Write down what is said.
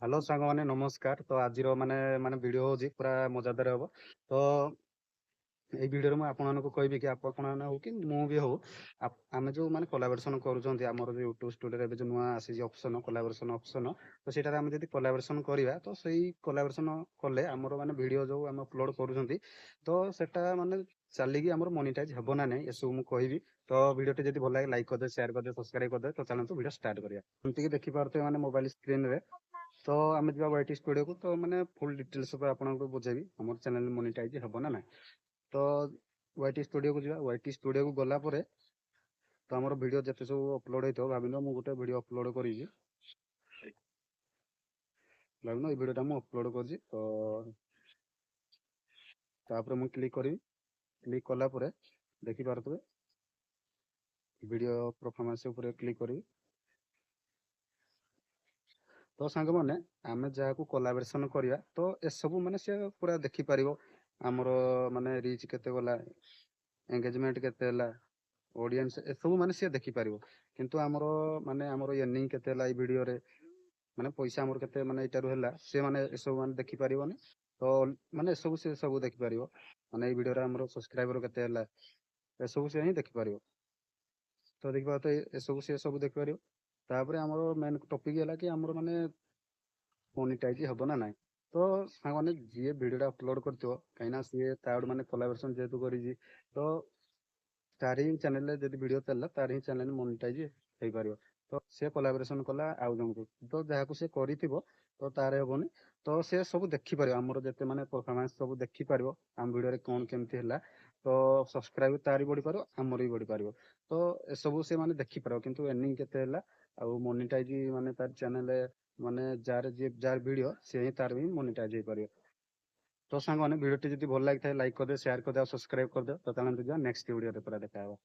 Hello ସାଙ୍ଗମାନେ ନମସ୍କାର। ତ ଆଜିର ମାନେ ଭିଡ଼ିଓ ହେଉଛି ପୁରା ମଜାଦାର ହେବ। ତ ଏଇ ଭିଡ଼ିଓରେ ମୁଁ ଆପଣମାନଙ୍କୁ କହିବି କି ଆପଣମାନେ ହଉ କି ମୁଁ ବି ହଉ ଆମେ ଯେଉଁ ମାନେ କୋଲାବରେସନ୍ କରୁଛନ୍ତି ଆମର ଯେଉଁ ୟୁଟ୍ୟୁବ୍ ଷ୍ଟୁଡ଼ିଓରେ ଏବେ ଯେଉଁ ନୂଆ ଆସିଛି ଅପସନ୍ କୋଲାବରେସନ୍ ଅପସନ୍। ତ ସେଇଟାରେ ଆମେ ଯଦି କୋଲାବରେସନ୍ କରିବା ତ ସେଇ କୋଲାବରେସନ୍ କଲେ ଆମର ମାନେ ଭିଡ଼ିଓ ଯେଉଁ ଆମେ ଅପଲୋଡ଼ କରୁଛନ୍ତି ତ ସେଟା ମାନେ ଚାଲିକି ଆମର ମନିଟାଇଜ୍ ହେବ ନା ନାହିଁ ଏସବୁ ମୁଁ କହିବି। ତ ଭିଡ଼ିଓଟି ଯଦି ଭଲ ଲାଗେ ଲାଇକ୍ କରିଦେବେ, ସେୟାର କରିଦେବେ, ସବସ୍କ୍ରାଇବ୍ କରିଦେବେ। ତ ଚାଲନ୍ତୁ ଭିଡ଼ିଓ ଷ୍ଟାର୍ଟ କରିବା। ଯେମିତିକି ଦେଖିପାରୁଥିବେ ମାନେ ମୋବାଇଲ ସ୍କ୍ରିନ୍ରେ। ତ ଆମେ ଯିବା ୱାଇଟି ଷ୍ଟୁଡ଼ିଓକୁ। ତ ମାନେ ଫୁଲ୍ ଡିଟେଲ୍ସ ଉପରେ ଆପଣଙ୍କୁ ବୁଝେଇବି ଆମର ଚ୍ୟାନେଲ୍ ମନିଟାଇଜ୍ ହେବ ନା ନାହିଁ। ତ ୱାଇଟି ଷ୍ଟୁଡ଼ିଓକୁ ଯିବା। ୱାଇଟି ଷ୍ଟୁଡ଼ିଓକୁ ଗଲା ପରେ ତ ଆମର ଭିଡ଼ିଓ ଯେତେ ସବୁ ଅପଲୋଡ଼ ହେଇଥିବ, ଭାବିନିଅ ମୁଁ ଗୋଟେ ଭିଡ଼ିଓ ଅପଲୋଡ଼ କରିଛି। ଭାବିନିଅ ଏଇ ଭିଡ଼ିଓଟା ମୁଁ ଅପଲୋଡ଼ କରିଛି। ତ ତାପରେ ମୁଁ କ୍ଲିକ୍ କରିବି। କ୍ଲିକ୍ କଲା ପରେ ଦେଖିପାରୁଥିବେ ଭିଡ଼ିଓ ପରଫର୍ମାନ୍ସ ଉପରେ କ୍ଲିକ୍ କରିବି। ତ ସାଙ୍ଗମାନେ ଆମେ ଯାହାକୁ କୋଲାବରେସନ୍ କରିବା ତ ଏସବୁ ମାନେ ସେ ପୁରା ଦେଖିପାରିବ। ଆମର ମାନେ ରିଚ୍ କେତେ ଗଲା, ଏଙ୍ଗେଜମେଣ୍ଟ କେତେ ହେଲା, ଅଡ଼ିଏନ୍ସ ଏସବୁ ମାନେ ସିଏ ଦେଖିପାରିବ। କିନ୍ତୁ ଆମର ଏର୍ନିଂ କେତେ ହେଲା ଏଇ ଭିଡ଼ିଓରେ, ମାନେ ପଇସା ଆମର କେତେ ମାନେ ଏଇଟାରୁ ହେଲା, ସେ ମାନେ ଏସବୁ ମାନେ ଦେଖିପାରିବନି। ତ ମାନେ ଏସବୁ ସେ ସବୁ ଦେଖିପାରିବ। ମାନେ ଏଇ ଭିଡ଼ିଓରେ ଆମର ସବସ୍କ୍ରାଇବର କେତେ ହେଲା ଏସବୁ ସେ ହିଁ ଦେଖିପାରିବ। ତ ଦେଖିବା ତ ଏସବୁ ସେ ସବୁ ଦେଖିପାରିବ। ତାପରେ ଆମର ମେନ୍ ଟପିକ୍ ହେଲା କି ଆମର ମାନେ ମନିଟାଇଜ୍ ହେବ ନା ନାହିଁ। ତ ସାଙ୍ଗମାନେ ଯିଏ ଭିଡ଼ିଓଟା ଅପଲୋଡ଼ କରିଥିବ, କାହିଁକିନା ସିଏ ତା ଆଡ଼ୁ ମାନେ କୋଲାବରେସନ୍ ଯେହେତୁ କରିଛି ତ ତାର ହିଁ ଚ୍ୟାନେଲରେ ଯଦି ଭିଡ଼ିଓ ଚାଲିଲା ତାର ହିଁ ଚ୍ୟାନେଲ ମନିଟାଇଜ୍ ହେଇପାରିବ। ତ ସେ କୋଲାବରେସନ୍ କଲା ଆଉ ଜଣଙ୍କୁ, ତ ଯାହାକୁ ସେ କରିଥିବ ତ ତାର ହେବନି। ତ ସେ ସବୁ ଦେଖିପାରିବ, ଆମର ଯେତେ ମାନେ ପରଫର୍ମାନ୍ସ ସବୁ ଦେଖିପାରିବ ଆମ ଭିଡ଼ିଓରେ କ'ଣ କେମିତି ହେଲା। ତ ସବସ୍କ୍ରାଇବ୍ ତାର ବି ବଢ଼ିପାରିବ, ଆମର ବି ବଢ଼ିପାରିବ। ତ ଏସବୁ ସେ ମାନେ ଦେଖିପାରିବ। କିନ୍ତୁ ଏର୍ନିଂ କେତେ ହେଲା ଆଉ ମନିଟାଇଜ୍ ମାନେ ତାର ଚ୍ୟାନେଲ ମାନେ ଯାହାର ଭିଡ଼ିଓ ସେ ହିଁ ତାର ବି ମନିଟାଇଜ୍ ହେଇପାରିବ। ତ ସାଙ୍ଗମାନେ ଭିଡ଼ିଓଟି ଯଦି ଭଲ ଲାଗିଥାଏ ଲାଇକ୍ କରିଦେବେ, ସେୟାର କରିଦେବେ ଆଉ ସବସ୍କ୍ରାଇବ୍ କରିଦେବେ। ତ ଚାଲନ୍ତୁ ଯିବା ନେକ୍ସଟ ଭିଡ଼ିଓରେ ପୁରା ଦେଖା ହେବ।